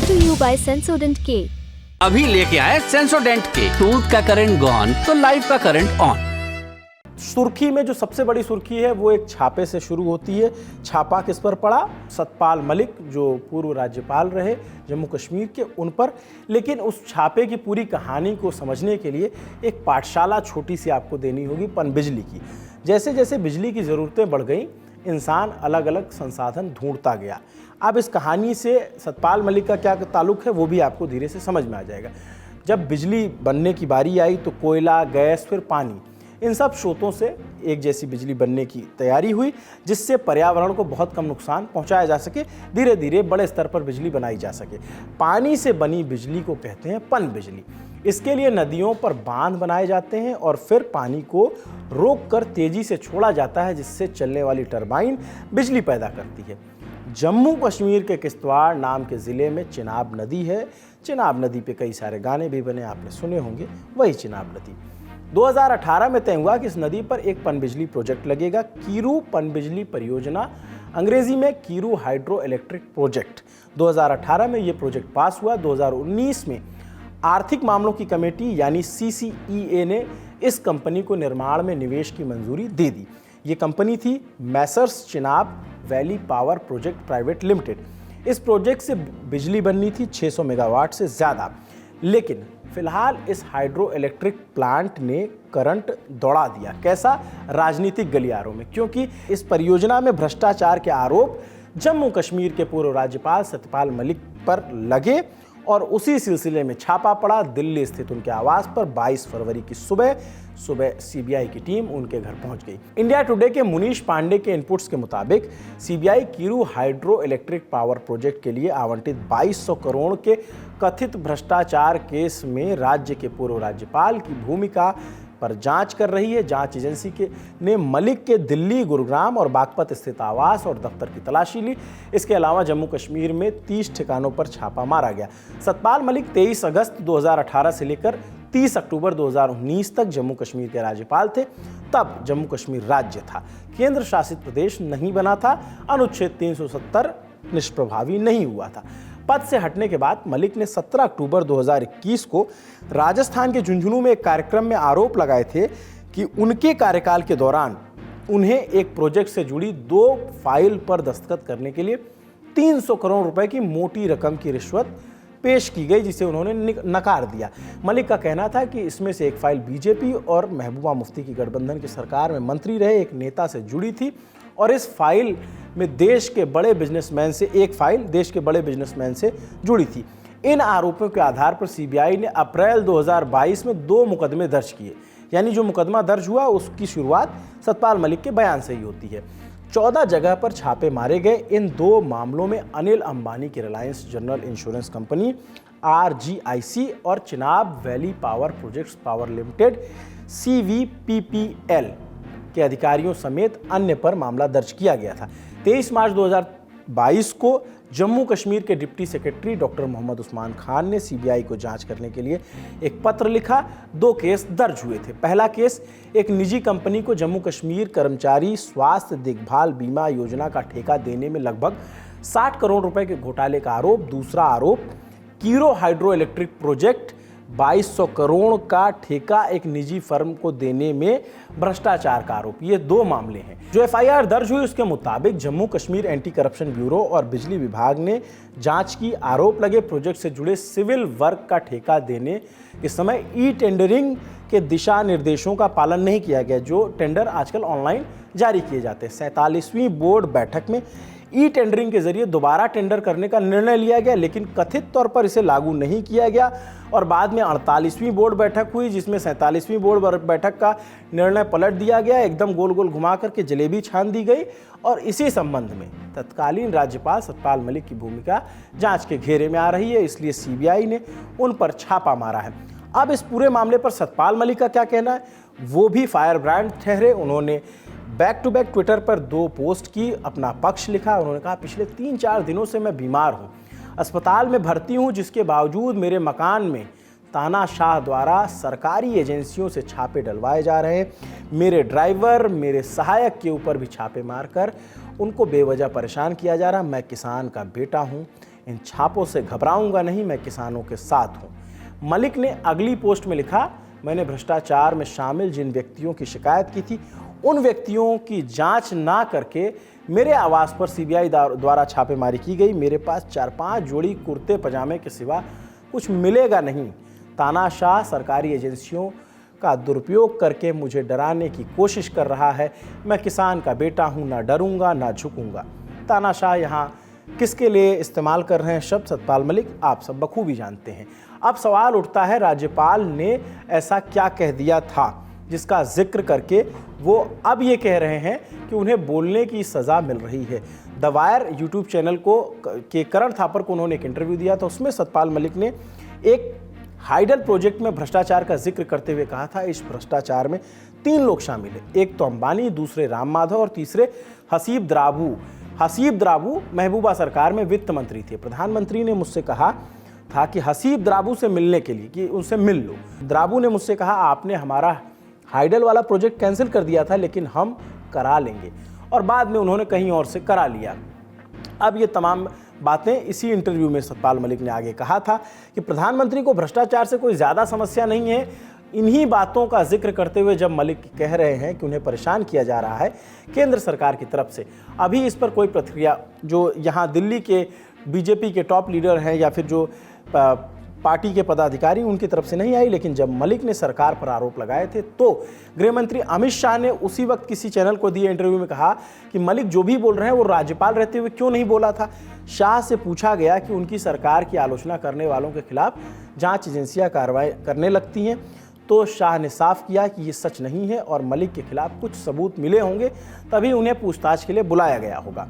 to you by Sensodent K। अभी लेके आए सेंसोडेंट के। टूथ का करंट गॉन तो लाइफ का करंट ऑन। सुर्खी में जो सबसे बड़ी सुर्खी है वो एक छापे से शुरू होती है। छापा किस पर पड़ा? सतपाल मलिक जो पूर्व राज्यपाल रहे जम्मू कश्मीर के, उन पर। लेकिन उस छापे की पूरी कहानी को समझने के लिए एक पाठशाला छोटी सी आपको देनी होगी पनबिजली की। जैसे जैसे बिजली की ज़रूरतें बढ़ गई, इंसान अलग अलग संसाधन ढूंढता गया। अब इस कहानी से सतपाल मलिक का क्या ताल्लुक़ है वो भी आपको धीरे से समझ में आ जाएगा। जब बिजली बनने की बारी आई तो कोयला, गैस, फिर पानी, इन सब स्रोतों से एक जैसी बिजली बनने की तैयारी हुई, जिससे पर्यावरण को बहुत कम नुकसान पहुंचाया जा सके। धीरे धीरे बड़े स्तर पर बिजली बनाई जा सके। पानी से बनी बिजली को कहते हैं पन बिजली। इसके लिए नदियों पर बांध बनाए जाते हैं और फिर पानी को रोककर तेजी से छोड़ा जाता है, जिससे चलने वाली टरबाइन बिजली पैदा करती है। जम्मू कश्मीर के किश्तवाड़ नाम के ज़िले में चिनाब नदी है। चिनाब नदी पे कई सारे गाने भी बने, आपने सुने होंगे, वही चिनाब नदी। 2018 में तय हुआ कि इस नदी पर एक पनबिजली प्रोजेक्ट लगेगा, कीरू पनबिजली परियोजना, अंग्रेजी में कीरू हाइड्रो इलेक्ट्रिक प्रोजेक्ट। 2018 में ये प्रोजेक्ट पास हुआ। 2019 में आर्थिक मामलों की कमेटी यानी CCEA ने इस कंपनी को निर्माण में निवेश की मंजूरी दे दी। ये कंपनी थी Messrs Chenab valley power project private limited. इस प्रोजेक्ट से बिजली बननी थी 600 मेगावाट से ज़्यादा। लेकिन फिलहाल इस हाइड्रो इलेक्ट्रिक प्लांट ने करंट दौड़ा दिया। कैसा? राजनीतिक गलियारों में, क्योंकि इस परियोजना में भ्रष्टाचार के आरोप जम्मू कश्मीर के पूर्व राज्यपाल सतपाल मलिक पर लगे और उसी सिलसिले में छापा पड़ा दिल्ली स्थित उनके आवास पर। 22 फरवरी की सुबह CBI की टीम उनके घर पहुंच गई। इंडिया टुडे के मुनीश पांडे के इनपुट्स के मुताबिक CBI Kiru hydro electric power project के लिए आवंटित 2200 करोड़ के कथित भ्रष्टाचार केस में राज्य के पूर्व राज्यपाल की भूमिका पर जांच कर रही है। जांच एजेंसी ने मलिक के दिल्ली, गुरुग्राम और बागपत स्थित आवास और दफ्तर की तलाशी ली। इसके अलावा जम्मू कश्मीर में 30 ठिकानों पर छापा मारा गया। सतपाल मलिक 23 अगस्त 2018 से लेकर 30 अक्टूबर 2019 तक जम्मू कश्मीर के राज्यपाल थे। तब जम्मू कश्मीर राज्य था, केंद्र शासित प्रदेश नहीं बना था। अनुच्छेद 370 निष्प्रभावी नहीं हुआ था। पद से हटने के बाद मलिक ने 17 अक्टूबर 2021 को राजस्थान के झुंझुनू में एक कार्यक्रम में आरोप लगाए थे कि उनके कार्यकाल के दौरान उन्हें एक प्रोजेक्ट से जुड़ी 2 फाइल पर दस्तखत करने के लिए 300 करोड़ रुपए की मोटी रकम की रिश्वत पेश की गई, जिसे उन्होंने नकार दिया। मलिक का कहना था कि इसमें से एक फाइल बीजेपी और महबूबा मुफ्ती की गठबंधन की सरकार में मंत्री रहे एक नेता से जुड़ी थी और इस फाइल में देश के बड़े बिजनेसमैन से जुड़ी थी। इन आरोपों के आधार पर CBI ने अप्रैल 2022 में 2 मुकदमे दर्ज किए। यानी जो मुकदमा दर्ज हुआ उसकी शुरुआत सतपाल मलिक के बयान से ही होती है। 14 जगह पर छापे मारे गए। इन 2 मामलों में अनिल अंबानी की Reliance general insurance company RGIC और Chenab valley power projects power limited CVPPL के अधिकारियों समेत अन्य पर मामला दर्ज किया गया था। 23 मार्च 2022 को जम्मू कश्मीर के deputy secretary doctor Mohammad Usman Khan ने CBI को जांच करने के लिए एक पत्र लिखा। 2 केस दर्ज हुए थे। पहला केस एक निजी कंपनी को जम्मू कश्मीर कर्मचारी स्वास्थ्य देखभाल बीमा योजना का ठेका देने में लगभग 60 करोड़ रुपए के घोटाले का आरोप। दूसरा आरोप कीरो हाइड्रो इलेक्ट्रिक प्रोजेक्ट 2200 करोड़ का ठेका एक निजी फर्म को देने में भ्रष्टाचार का आरोप। ये 2 मामले हैं। जो FIR दर्ज हुई उसके मुताबिक Jammu Kashmir anti corruption bureau और बिजली विभाग ने जांच की। आरोप लगे प्रोजेक्ट से जुड़े सिविल वर्क का ठेका देने के समय टेंडरिंग के दिशा निर्देशों का पालन नहीं किया गया, जो टेंडर आजकल ऑनलाइन जारी किए जाते हैं। 47वीं बोर्ड बैठक में टेंडरिंग के जरिए दोबारा टेंडर करने का निर्णय लिया गया, लेकिन कथित तौर पर इसे लागू नहीं किया गया। और बाद में 48वीं बोर्ड बैठक हुई, जिसमें 47वीं बोर्ड बैठक का निर्णय पलट दिया गया। एकदम गोल गोल घुमा करके जलेबी छान दी गई। और इसी संबंध में तत्कालीन राज्यपाल सतपाल मलिक की भूमिका जांच के घेरे में आ रही है, इसलिए CBI ने उन पर छापा मारा है। अब इस पूरे मामले पर सतपाल मलिक का क्या कहना है? वो भी फायर ब्रांड ठहरे। उन्होंने बैक टू बैक ट्विटर पर 2 पोस्ट की, अपना पक्ष लिखा। उन्होंने कहा, पिछले 3-4 दिनों से मैं बीमार हूँ, अस्पताल में भर्ती हूँ, जिसके बावजूद मेरे मकान में तानाशाह द्वारा सरकारी एजेंसियों से छापे डलवाए जा रहे हैं। मेरे ड्राइवर, मेरे सहायक के ऊपर भी छापे मारकर उनको बेवजह परेशान किया जा रहा। मैं किसान का बेटा हूँ, इन छापों से घबराऊंगा नहीं, मैं किसानों के साथ हूं। मलिक ने अगली पोस्ट में लिखा, मैंने भ्रष्टाचार में शामिल जिन व्यक्तियों की शिकायत की थी उन व्यक्तियों की जांच ना करके मेरे आवास पर सीबीआई द्वारा छापेमारी की गई। मेरे पास 4-5 जोड़ी कुर्ते पजामे के सिवा कुछ मिलेगा नहीं। तानाशाह सरकारी एजेंसियों का दुरुपयोग करके मुझे डराने की कोशिश कर रहा है। मैं किसान का बेटा हूं, ना डरूंगा ना झुकूंगा। तानाशाह यहाँ किसके लिए इस्तेमाल कर रहे हैं शब्द सतपाल मलिक, आप सब बखूबी जानते हैं। अब सवाल उठता है, राज्यपाल ने ऐसा क्या कह दिया था जिसका जिक्र करके वो अब ये कह रहे हैं कि उन्हें बोलने की सज़ा मिल रही है। द वायर यूट्यूब चैनल के करण थापर को उन्होंने एक इंटरव्यू दिया था, उसमें सतपाल मलिक ने एक हाइडल प्रोजेक्ट में भ्रष्टाचार का जिक्र करते हुए कहा था, इस भ्रष्टाचार में 3 लोग शामिल हैं, एक तो अंबानी, दूसरे राम माधव और तीसरे हसीब द्राबू। हसीब द्राबू महबूबा सरकार में वित्त मंत्री थे। प्रधानमंत्री ने मुझसे कहा था कि हसीब द्राबू से मिलने के लिए, कि उनसे मिल लो। द्राबू ने मुझसे कहा, आपने हमारा हाइडल वाला प्रोजेक्ट कैंसिल कर दिया था लेकिन हम करा लेंगे, और बाद में उन्होंने कहीं और से करा लिया। अब ये तमाम बातें इसी इंटरव्यू में सतपाल मलिक ने आगे कहा था कि प्रधानमंत्री को भ्रष्टाचार से कोई ज़्यादा समस्या नहीं है। इन्हीं बातों का जिक्र करते हुए जब मलिक कह रहे हैं कि उन्हें परेशान किया जा रहा है केंद्र सरकार की तरफ से, अभी इस पर कोई प्रतिक्रिया जो यहाँ दिल्ली के बीजेपी के टॉप लीडर हैं या फिर जो पार्टी के पदाधिकारी उनकी तरफ से नहीं आई। लेकिन जब मलिक ने सरकार पर आरोप लगाए थे तो गृह मंत्री अमित शाह ने उसी वक्त किसी चैनल को दिए इंटरव्यू में कहा कि मलिक जो भी बोल रहे हैं वो राज्यपाल रहते हुए क्यों नहीं बोला था। शाह से पूछा गया कि उनकी सरकार की आलोचना करने वालों के खिलाफ जांच एजेंसियां कार्रवाई करने लगती हैं, तो शाह ने साफ किया कि ये सच नहीं है और मलिक के खिलाफ कुछ सबूत मिले होंगे तभी उन्हें पूछताछ के लिए बुलाया गया होगा।